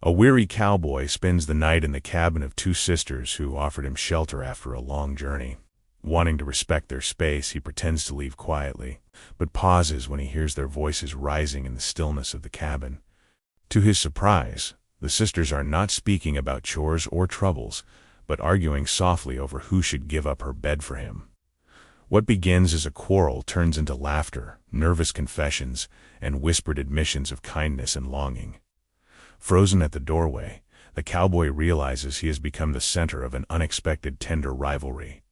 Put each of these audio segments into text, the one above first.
A weary cowboy spends the night in the cabin of two sisters who offered him shelter after a long journey. Wanting to respect their space, he pretends to leave quietly, but pauses when he hears their voices rising in the stillness of the cabin. To his surprise, the sisters are not speaking about chores or troubles, but arguing softly over who should give up her bed for him. What begins as a quarrel turns into laughter, nervous confessions, and whispered admissions of kindness and longing. Frozen at the doorway, the cowboy realizes he has become the center of an unexpected tender rivalry,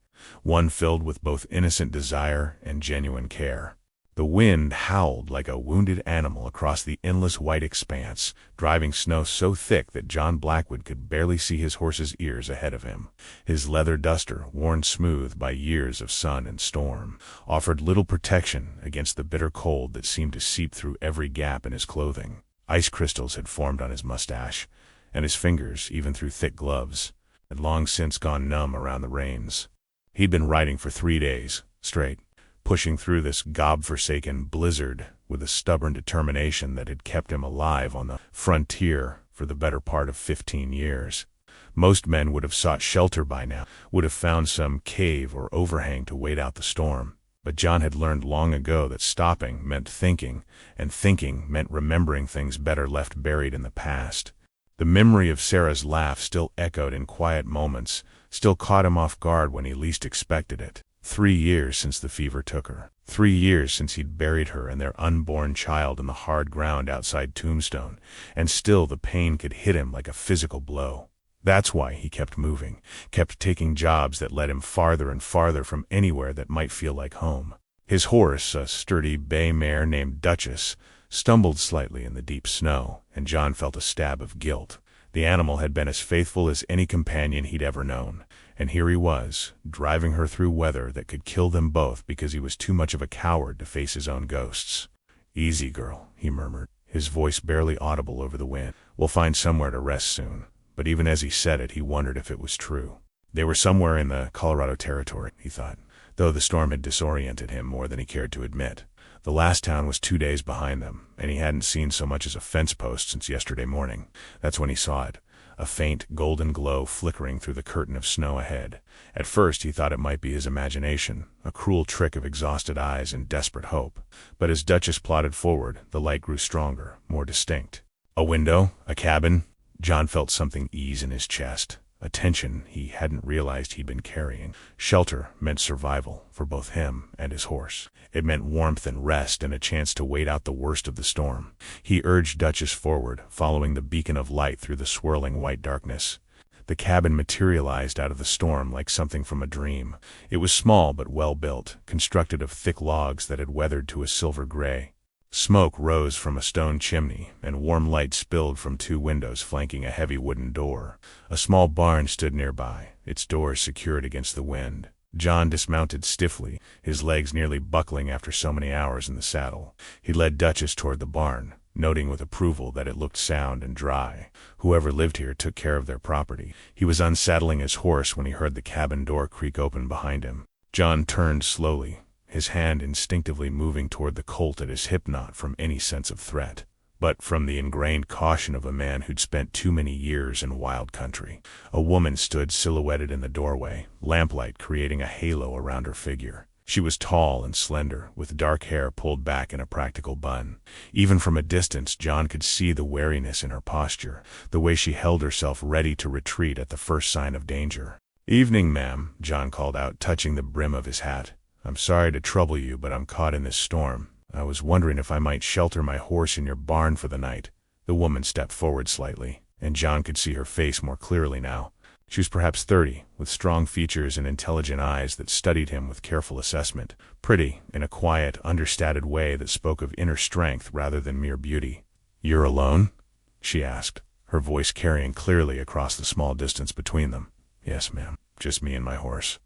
one filled with both innocent desire and genuine care. The wind howled like a wounded animal across the endless white expanse, driving snow so thick that John Blackwood could barely see his horse's ears ahead of him. His leather duster, worn smooth by years of sun and storm, offered little protection against the bitter cold that seemed to seep through every gap in his clothing. Ice crystals had formed on his mustache, and his fingers, even through thick gloves, had long since gone numb around the reins. He'd been riding for 3 days straight, pushing through this God-forsaken blizzard with a stubborn determination that had kept him alive on the frontier for the better part of 15 years. Most men would have sought shelter by now, would have found some cave or overhang to wait out the storm. But John had learned long ago that stopping meant thinking, and thinking meant remembering things better left buried in the past. The memory of Sarah's laugh still echoed in quiet moments, still caught him off guard when he least expected it. 3 years since the fever took her. 3 years since he'd buried her and their unborn child in the hard ground outside Tombstone, and still the pain could hit him like a physical blow. That's why he kept moving, kept taking jobs that led him farther and farther from anywhere that might feel like home. His horse, a sturdy bay mare named Duchess, stumbled slightly in the deep snow, and John felt a stab of guilt. The animal had been as faithful as any companion he'd ever known, and here he was, driving her through weather that could kill them both because he was too much of a coward to face his own ghosts. "Easy, girl," he murmured, his voice barely audible over the wind. "We'll find somewhere to rest soon." But even as he said it, he wondered if it was true. They were somewhere in the Colorado Territory, he thought, though the storm had disoriented him more than he cared to admit. The last town was 2 days behind them, and he hadn't seen so much as a fence post since yesterday morning. That's when he saw it, a faint golden glow flickering through the curtain of snow ahead. At first he thought it might be his imagination, a cruel trick of exhausted eyes and desperate hope. But as Duchess plodded forward, the light grew stronger, more distinct. A window, a cabin. John felt something ease in his chest, a tension he hadn't realized he'd been carrying. Shelter meant survival for both him and his horse. It meant warmth and rest and a chance to wait out the worst of the storm. He urged Duchess forward, following the beacon of light through the swirling white darkness. The cabin materialized out of the storm like something from a dream. It was small but well built, constructed of thick logs that had weathered to a silver gray. Smoke rose from a stone chimney, and warm light spilled from 2 windows flanking a heavy wooden door. A small barn stood nearby, its doors secured against the wind. John dismounted stiffly, his legs nearly buckling after so many hours in the saddle. He led Duchess toward the barn, noting with approval that it looked sound and dry. Whoever lived here took care of their property. He was unsaddling his horse when he heard the cabin door creak open behind him. John turned slowly, his hand instinctively moving toward the Colt at his hip, not from any sense of threat, but from the ingrained caution of a man who'd spent too many years in wild country. A woman stood silhouetted in the doorway, lamplight creating a halo around her figure. She was tall and slender, with dark hair pulled back in a practical bun. Even from a distance, John could see the wariness in her posture, the way she held herself ready to retreat at the first sign of danger. "Evening, ma'am," John called out, touching the brim of his hat. "I'm sorry to trouble you, but I'm caught in this storm. I was wondering if I might shelter my horse in your barn for the night." The woman stepped forward slightly, and John could see her face more clearly now. She was perhaps 30, with strong features and intelligent eyes that studied him with careful assessment. Pretty, in a quiet, understated way that spoke of inner strength rather than mere beauty. "You're alone?" she asked, her voice carrying clearly across the small distance between them. "Yes, ma'am. Just me and my horse.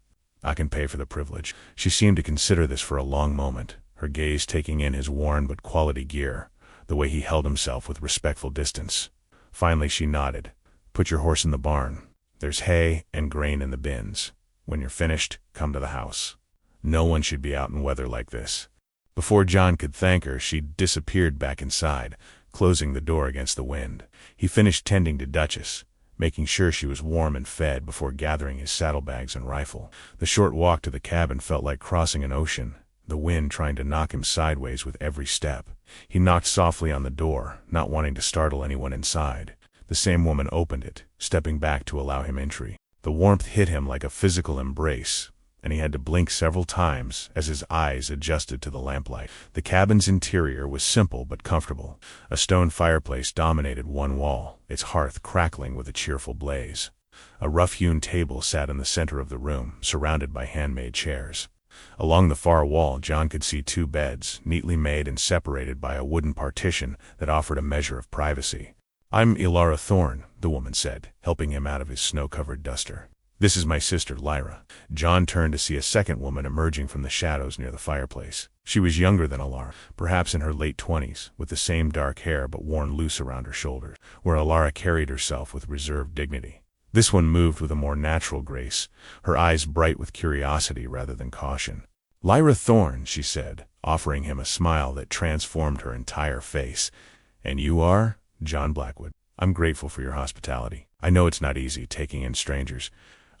I can pay for the privilege." She seemed to consider this for a long moment, her gaze taking in his worn but quality gear, the way he held himself with respectful distance. Finally she nodded. "Put your horse in the barn. There's hay and grain in the bins. When you're finished, come to the house. No one should be out in weather like this." Before John could thank her, she disappeared back inside, closing the door against the wind. He finished tending to Duchess, making sure she was warm and fed before gathering his saddlebags and rifle. The short walk to the cabin felt like crossing an ocean, the wind trying to knock him sideways with every step. He knocked softly on the door, not wanting to startle anyone inside. The same woman opened it, stepping back to allow him entry. The warmth hit him like a physical embrace, and he had to blink several times as his eyes adjusted to the lamplight. The cabin's interior was simple but comfortable. A stone fireplace dominated one wall, its hearth crackling with a cheerful blaze. A rough-hewn table sat in the center of the room, surrounded by handmade chairs. Along the far wall, John could see two beds, neatly made and separated by a wooden partition that offered a measure of privacy. "I'm Ilara Thorne," the woman said, helping him out of his snow-covered duster. "This is my sister, Lyra." John turned to see a second woman emerging from the shadows near the fireplace. She was younger than Ilara, perhaps in her late 20s, with the same dark hair but worn loose around her shoulders, where Ilara carried herself with reserved dignity. This one moved with a more natural grace, her eyes bright with curiosity rather than caution. "Lyra Thorne," she said, offering him a smile that transformed her entire face. "And you are?" "John Blackwood. I'm grateful for your hospitality. I know it's not easy taking in strangers."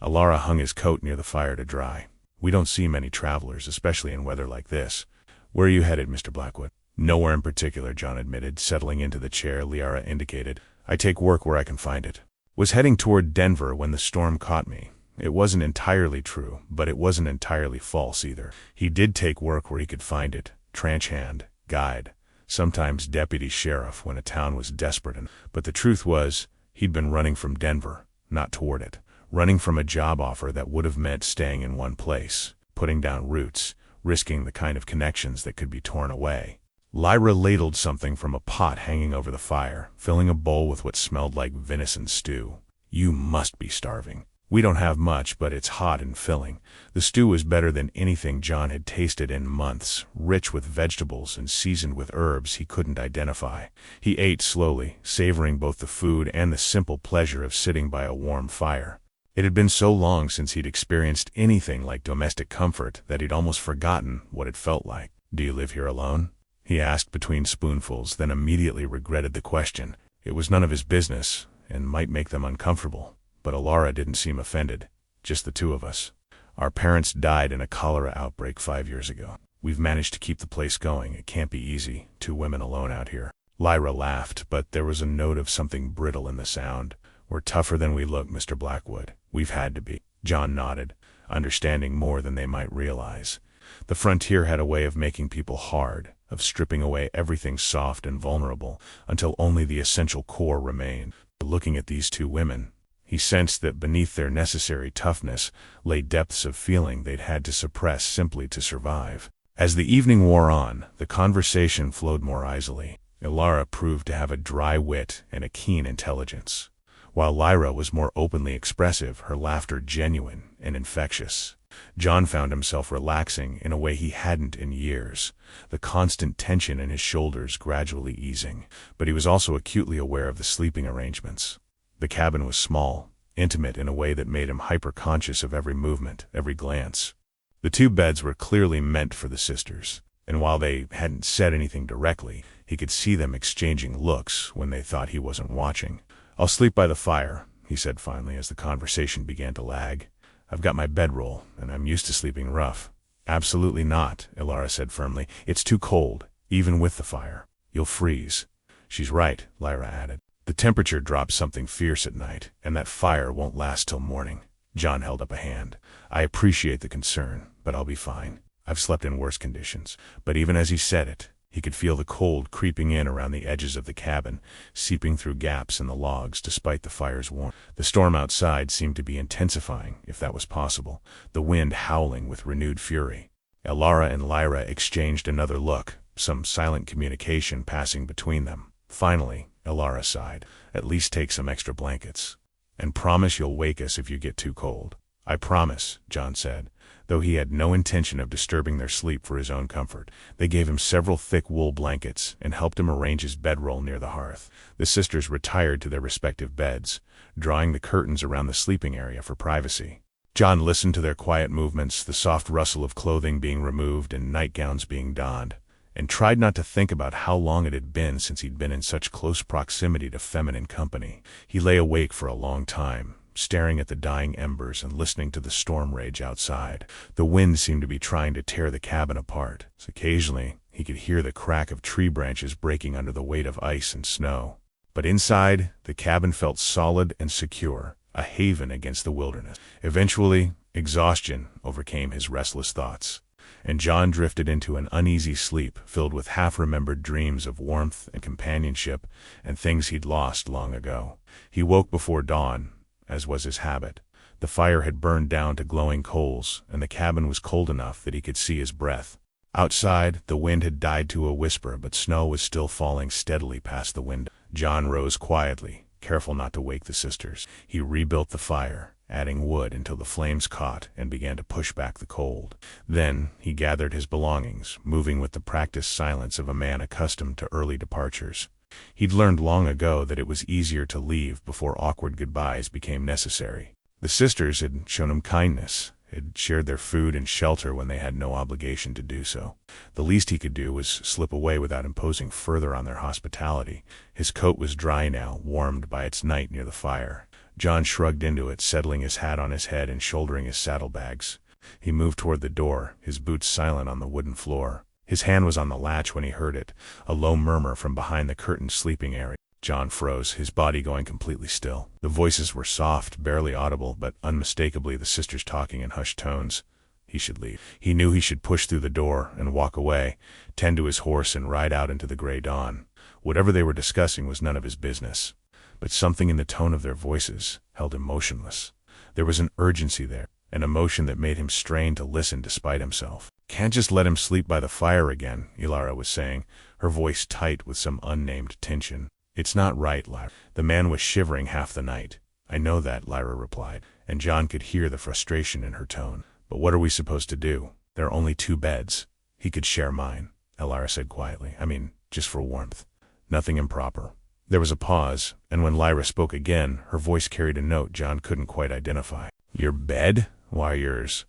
Ilara hung his coat near the fire to dry. "We don't see many travelers, especially in weather like this." "Where are you headed, Mr. Blackwood?" "Nowhere in particular," John admitted, settling into the chair Lyra indicated. "I take work where I can find it. Was heading toward Denver when the storm caught me." It wasn't entirely true, but it wasn't entirely false either. He did take work where he could find it. Tranch hand, guide, sometimes deputy sheriff when a town was desperate. But the truth was, he'd been running from Denver, not toward it. Running from a job offer that would have meant staying in one place, putting down roots, risking the kind of connections that could be torn away. Lyra ladled something from a pot hanging over the fire, filling a bowl with what smelled like venison stew. "You must be starving." "We don't have much, but it's hot and filling." The stew was better than anything John had tasted in months, rich with vegetables and seasoned with herbs he couldn't identify. He ate slowly, savoring both the food and the simple pleasure of sitting by a warm fire. It had been so long since he'd experienced anything like domestic comfort that he'd almost forgotten what it felt like. "Do you live here alone?" he asked between spoonfuls, then immediately regretted the question. It was none of his business, and might make them uncomfortable. But Ilara didn't seem offended. "Just the two of us. Our parents died in a cholera outbreak 5 years ago. We've managed to keep the place going. It can't be easy, 2 women alone out here." Lyra laughed, but there was a note of something brittle in the sound. "We're tougher than we look, Mr. Blackwood. We've had to be." John nodded, understanding more than they might realize. The frontier had a way of making people hard, of stripping away everything soft and vulnerable, until only the essential core remained. Looking at these 2 women, he sensed that beneath their necessary toughness lay depths of feeling they'd had to suppress simply to survive. As the evening wore on, the conversation flowed more easily. Ilara proved to have a dry wit and a keen intelligence. While Lyra was more openly expressive, her laughter genuine and infectious. John found himself relaxing in a way he hadn't in years, the constant tension in his shoulders gradually easing. But he was also acutely aware of the sleeping arrangements. The cabin was small, intimate in a way that made him hyper-conscious of every movement, every glance. The 2 beds were clearly meant for the sisters, and while they hadn't said anything directly, he could see them exchanging looks when they thought he wasn't watching. "I'll sleep by the fire," he said finally as the conversation began to lag. "I've got my bedroll, and I'm used to sleeping rough." "Absolutely not," Ilara said firmly. "It's too cold, even with the fire. You'll freeze." "She's right," Lyra added. "The temperature drops something fierce at night, and that fire won't last till morning." John held up a hand. "I appreciate the concern, but I'll be fine. I've slept in worse conditions." But even as he said it, he could feel the cold creeping in around the edges of the cabin, seeping through gaps in the logs despite the fire's warmth. The storm outside seemed to be intensifying, if that was possible, the wind howling with renewed fury. Ilara and Lyra exchanged another look, some silent communication passing between them. Finally, Ilara sighed. "At least take some extra blankets. And promise you'll wake us if you get too cold." "I promise," John said, though he had no intention of disturbing their sleep for his own comfort. They gave him several thick wool blankets and helped him arrange his bedroll near the hearth. The sisters retired to their respective beds, drawing the curtains around the sleeping area for privacy. John listened to their quiet movements, the soft rustle of clothing being removed and nightgowns being donned, and tried not to think about how long it had been since he'd been in such close proximity to feminine company. He lay awake for a long time, staring at the dying embers and listening to the storm rage outside. The wind seemed to be trying to tear the cabin apart. Occasionally, he could hear the crack of tree branches breaking under the weight of ice and snow. But inside, the cabin felt solid and secure, a haven against the wilderness. Eventually, exhaustion overcame his restless thoughts, and John drifted into an uneasy sleep filled with half-remembered dreams of warmth and companionship and things he'd lost long ago. He woke before dawn, as was his habit. The fire had burned down to glowing coals, and the cabin was cold enough that he could see his breath. Outside, the wind had died to a whisper, but snow was still falling steadily past the window. John rose quietly, careful not to wake the sisters. He rebuilt the fire, adding wood until the flames caught and began to push back the cold. Then he gathered his belongings, moving with the practiced silence of a man accustomed to early departures. He'd learned long ago that it was easier to leave before awkward goodbyes became necessary. The sisters had shown him kindness, had shared their food and shelter when they had no obligation to do so. The least he could do was slip away without imposing further on their hospitality. His coat was dry now, warmed by its night near the fire. John shrugged into it, settling his hat on his head and shouldering his saddlebags. He moved toward the door, his boots silent on the wooden floor. His hand was on the latch when he heard it, a low murmur from behind the curtained sleeping area. John froze, his body going completely still. The voices were soft, barely audible, but unmistakably the sisters talking in hushed tones. He should leave. He knew he should push through the door and walk away, tend to his horse and ride out into the gray dawn. Whatever they were discussing was none of his business. But something in the tone of their voices held him motionless. There was an urgency there, an emotion that made him strain to listen despite himself. "Can't just let him sleep by the fire again," Ilara was saying, her voice tight with some unnamed tension. "It's not right, Lyra." The man was shivering half the night. "I know that," Lyra replied, and John could hear the frustration in her tone. "But what are we supposed to do? There are only 2 beds. He could share mine," Ilara said quietly. "I mean, just for warmth. Nothing improper." There was a pause, and when Lyra spoke again, her voice carried a note John couldn't quite identify. "Your bed? Why yours?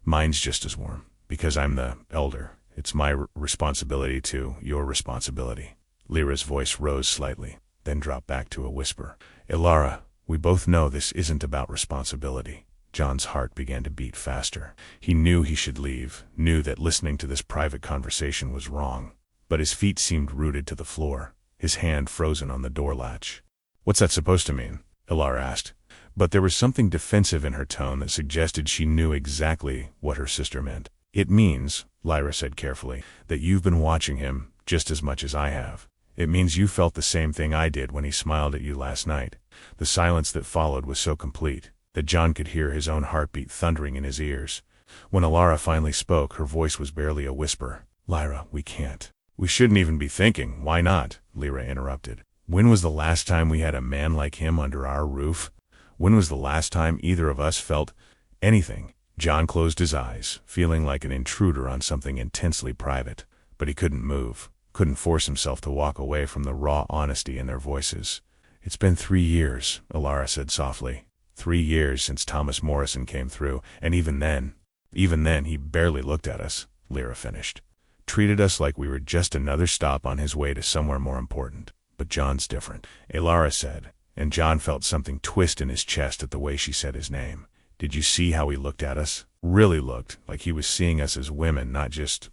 Mine's just as warm. Because I'm the elder. It's my responsibility to your responsibility." Lyra's voice rose slightly, then dropped back to a whisper. "Ilara, we both know this isn't about responsibility." John's heart began to beat faster. He knew he should leave, knew that listening to this private conversation was wrong. But his feet seemed rooted to the floor, his hand frozen on the door latch. "What's that supposed to mean?" Ilara asked. But there was something defensive in her tone that suggested she knew exactly what her sister meant. "It means," Lyra said carefully, "that you've been watching him just as much as I have. It means you felt the same thing I did when he smiled at you last night." The silence that followed was so complete that John could hear his own heartbeat thundering in his ears. When Ilara finally spoke, her voice was barely a whisper. "Lyra, we can't." "We shouldn't even be thinking. Why not?" Lyra interrupted. "When was the last time we had a man like him under our roof? When was the last time either of us felt anything?" John closed his eyes, feeling like an intruder on something intensely private. But he couldn't move, couldn't force himself to walk away from the raw honesty in their voices. "It's been 3 years, Ilara said softly. 3 years since Thomas Morrison came through, and even then he barely looked at us," Lyra finished. "Treated us like we were just another stop on his way to somewhere more important. But John's different," Ilara said, and John felt something twist in his chest at the way she said his name. "Did you see how he looked at us? Really looked like he was seeing us as women, not just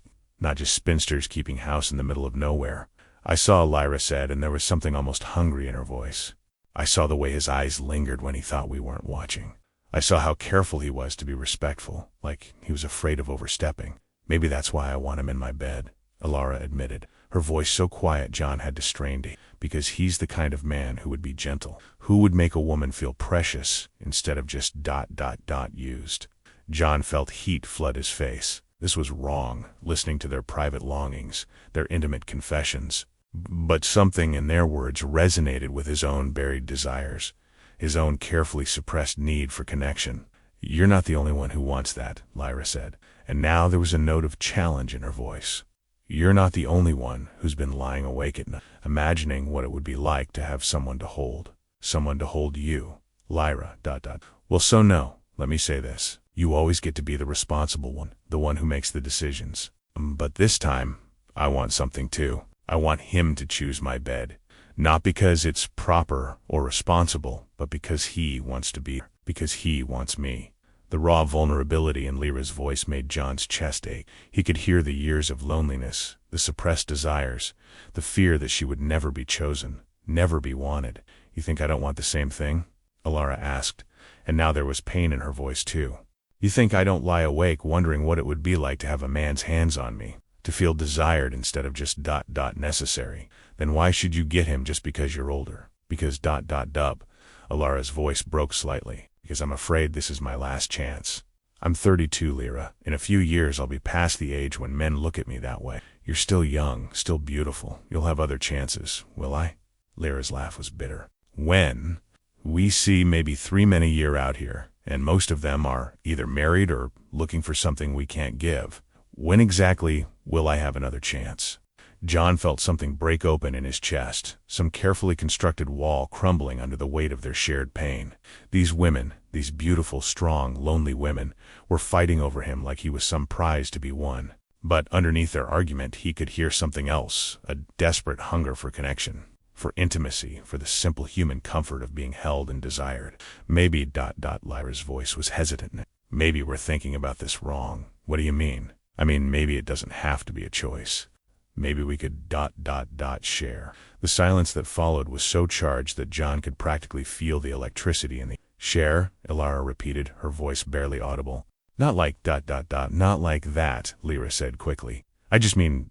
spinsters keeping house in the middle of nowhere." "I saw," Lyra said, and there was something almost hungry in her voice. "I saw the way his eyes lingered when he thought we weren't watching. I saw how careful he was to be respectful, like he was afraid of overstepping. Maybe that's why I want him in my bed," Ilara admitted, her voice so quiet John had to strain to hear. "Because he's the kind of man who would be gentle, who would make a woman feel precious instead of just ... used." John felt heat flood his face. This was wrong, listening to their private longings, their intimate confessions. But something in their words resonated with his own buried desires, his own carefully suppressed need for connection. "You're not the only one who wants that," Lyra said, and now there was a note of challenge in her voice. "You're not the only one who's been lying awake at night, imagining what it would be like to have someone to hold you, Lyra ... Well, so no, let me say this. You always get to be the responsible one, the one who makes the decisions. But this time, I want something too. I want him to choose my bed. Not because it's proper or responsible, but because he wants to be, because he wants me. The raw vulnerability in Lyra's voice made John's chest ache. He could hear the years of loneliness, the suppressed desires, the fear that she would never be chosen, never be wanted. You think I don't want the same thing? Alara asked, and now there was pain in her voice too. You think I don't lie awake wondering what it would be like to have a man's hands on me, to feel desired instead of just necessary? Then why should you get him just because you're older? Because dub. Alara's voice broke slightly. Because I'm afraid this is my last chance. I'm 32, Lyra. In a few years I'll be past the age when men look at me that way. You're still young, still beautiful. You'll have other chances, will I? Lyra's laugh was bitter. When? We see maybe 3 men a year out here, and most of them are either married or looking for something we can't give. When exactly will I have another chance? John felt something break open in his chest, some carefully constructed wall crumbling under the weight of their shared pain. These women, these beautiful, strong, lonely women, were fighting over him like he was some prize to be won. But underneath their argument he could hear something else, a desperate hunger for connection, for intimacy, for the simple human comfort of being held and desired. Maybe Lyra's voice was hesitant. Maybe we're thinking about this wrong. What do you mean? I mean, maybe it doesn't have to be a choice. Maybe we could share. The silence that followed was so charged that John could practically feel the electricity in the share, Alara repeated, her voice barely audible. Not like not like that, Lyra said quickly. I just mean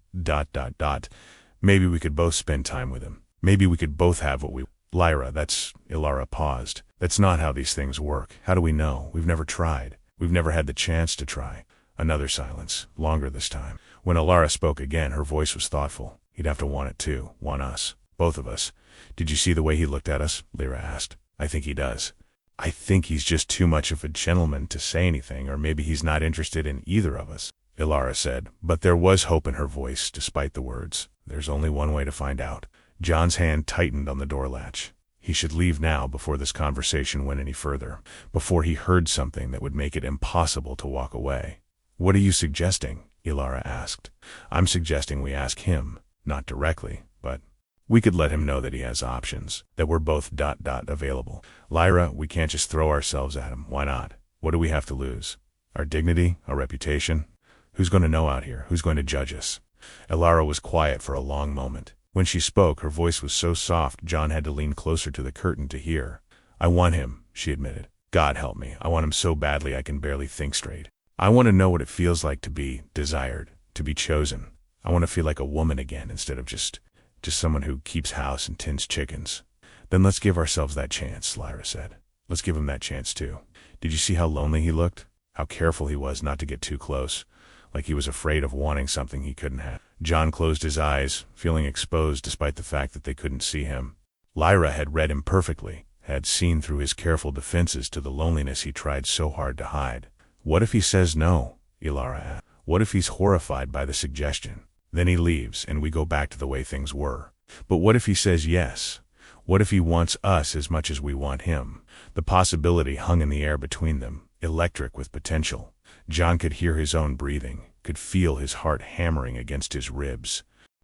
Maybe we could both spend time with him. Maybe we could both have what we... Lyra, Alara paused. That's not how these things work. How do we know? We've never tried. We've never had the chance to try. Another silence, longer this time. When Alara spoke again, her voice was thoughtful. He'd have to want it too, want us, both of us. Did you see the way he looked at us? Lyra asked. I think he does. I think he's just too much of a gentleman to say anything, or maybe he's not interested in either of us, Alara said, but there was hope in her voice despite the words. There's only one way to find out. John's hand tightened on the door latch. He should leave now before this conversation went any further, before he heard something that would make it impossible to walk away. What are you suggesting? Alara asked. I'm suggesting we ask him, not directly, but we could let him know that he has options, that we're both available. Lyra, we can't just throw ourselves at him. Why not? What do we have to lose? Our dignity? Our reputation? Who's going to know out here? Who's going to judge us? Alara was quiet for a long moment. When she spoke, her voice was so soft John had to lean closer to the curtain to hear. I want him, she admitted. God help me, I want him so badly I can barely think straight. I want to know what it feels like to be desired, to be chosen. I want to feel like a woman again instead of just someone who keeps house and tends chickens. Then let's give ourselves that chance, Lyra said. Let's give him that chance too. Did you see how lonely he looked? How careful he was not to get too close, like he was afraid of wanting something he couldn't have. John closed his eyes, feeling exposed despite the fact that they couldn't see him. Lyra had read him perfectly, had seen through his careful defenses to the loneliness he tried so hard to hide. What if he says no? Alara asked. What if he's horrified by the suggestion? Then he leaves and we go back to the way things were. But what if he says yes? What if he wants us as much as we want him? The possibility hung in the air between them, electric with potential. John could hear his own breathing, could feel his heart hammering against his ribs.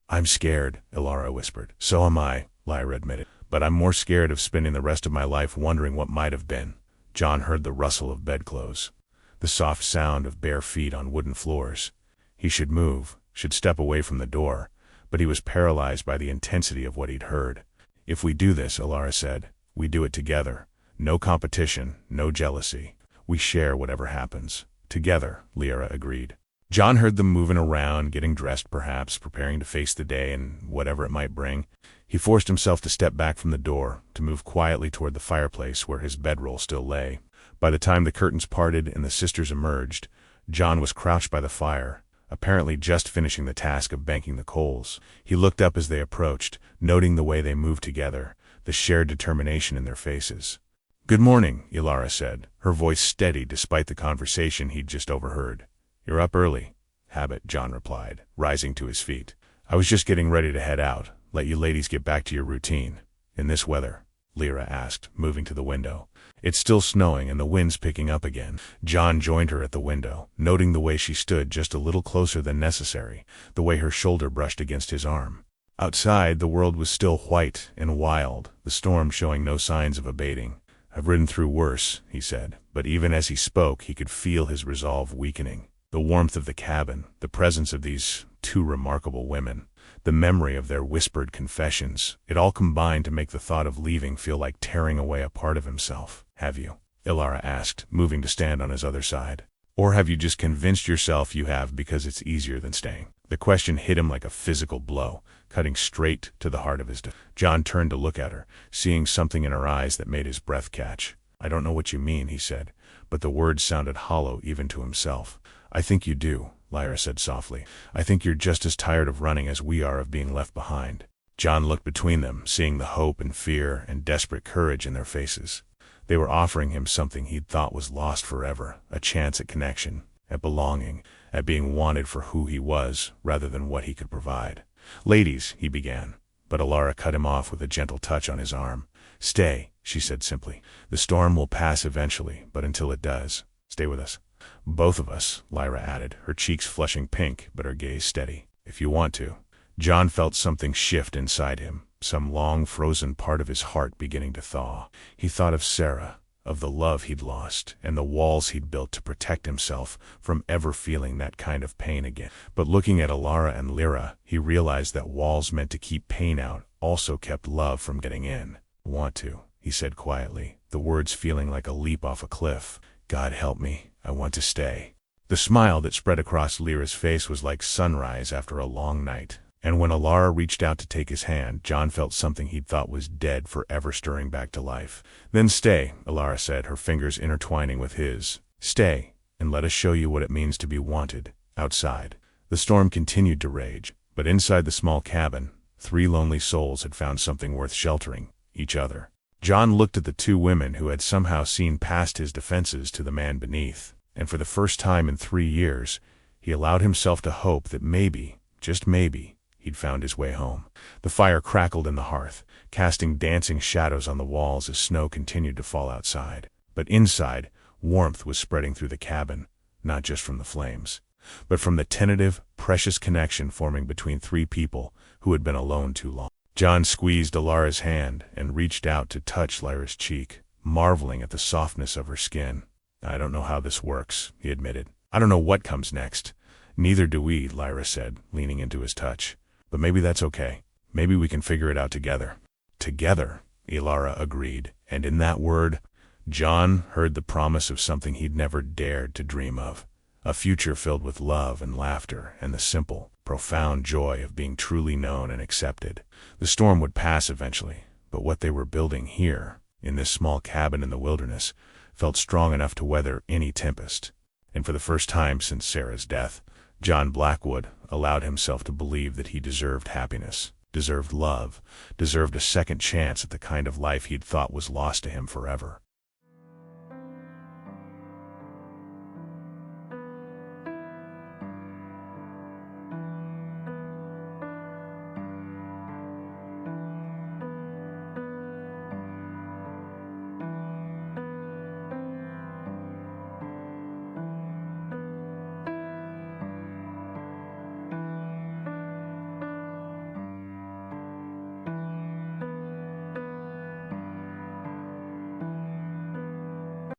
I'm scared, Alara whispered. So am I, Lyra admitted. But I'm more scared of spending the rest of my life wondering what might have been. John heard the rustle of bedclothes, the soft sound of bare feet on wooden floors. He should move, should step away from the door, but he was paralyzed by the intensity of what he'd heard. If we do this, Alara said, we do it together. No competition, no jealousy. We share whatever happens. Together, Lyra agreed. John heard them moving around, getting dressed perhaps, preparing to face the day and whatever it might bring. He forced himself to step back from the door, to move quietly toward the fireplace where his bedroll still lay. By the time the curtains parted and the sisters emerged, John was crouched by the fire, apparently just finishing the task of banking the coals. He looked up as they approached, noting the way they moved together, the shared determination in their faces. Good morning, Alara said, her voice steady despite the conversation he'd just overheard. You're up early. Habit, John replied, rising to his feet. I was just getting ready to head out, let you ladies get back to your routine. In this weather. Lyra asked, moving to the window. It's still snowing and the wind's picking up again. John joined her at the window, noting the way she stood just a little closer than necessary, the way her shoulder brushed against his arm. Outside, the world was still white and wild, the storm showing no signs of abating. "I've ridden through worse," he said, but even as he spoke, he could feel his resolve weakening. The warmth of the cabin, the presence of these two remarkable women, the memory of their whispered confessions, it all combined to make the thought of leaving feel like tearing away a part of himself. "Have you?" Ilara asked, moving to stand on his other side. "Or have you just convinced yourself you have because it's easier than staying?" The question hit him like a physical blow, cutting straight to the heart of his John turned to look at her, seeing something in her eyes that made his breath catch. "I don't know what you mean," he said, but the words sounded hollow even to himself. "I think you do," Lyra said softly. "I think you're just as tired of running as we are of being left behind." John looked between them, seeing the hope and fear and desperate courage in their faces. They were offering him something he'd thought was lost forever, a chance at connection, at belonging, at being wanted for who he was rather than what he could provide. "Ladies," he began, but Ilara cut him off with a gentle touch on his arm. "Stay," she said simply. "The storm will pass eventually, but until it does, stay with us." "Both of us," Lyra added, her cheeks flushing pink but her gaze steady. "If you want to." John felt something shift inside him, some long-frozen part of his heart beginning to thaw. He thought of Sarah, of the love he'd lost, and the walls he'd built to protect himself from ever feeling that kind of pain again. But looking at Ilara and Lyra, he realized that walls meant to keep pain out also kept love from getting in. "Want to," he said quietly, the words feeling like a leap off a cliff. "God help me, I want to stay." The smile that spread across Lyra's face was like sunrise after a long night. And when Ilara reached out to take his hand, John felt something he'd thought was dead forever stirring back to life. "Then stay," Ilara said, her fingers intertwining with his. "Stay, and let us show you what it means to be wanted, outside." The storm continued to rage, but inside the small cabin, three lonely souls had found something worth sheltering, each other. John looked at the two women who had somehow seen past his defenses to the man beneath, and for the first time in 3 years, he allowed himself to hope that maybe, just maybe, he'd found his way home. The fire crackled in the hearth, casting dancing shadows on the walls as snow continued to fall outside. But inside, warmth was spreading through the cabin, not just from the flames, but from the tentative, precious connection forming between three people who had been alone too long. John squeezed Ilara's hand and reached out to touch Lyra's cheek, marveling at the softness of her skin. "I don't know how this works," he admitted. "I don't know what comes next." "Neither do we," Lyra said, leaning into his touch. "But maybe that's okay. Maybe we can figure it out together." "Together," Ilara agreed, and in that word, John heard the promise of something he'd never dared to dream of. A future filled with love and laughter and the simple, profound joy of being truly known and accepted. The storm would pass eventually, but what they were building here, in this small cabin in the wilderness, felt strong enough to weather any tempest. And for the first time since Sarah's death, John Blackwood allowed himself to believe that he deserved happiness, deserved love, deserved a second chance at the kind of life he'd thought was lost to him forever.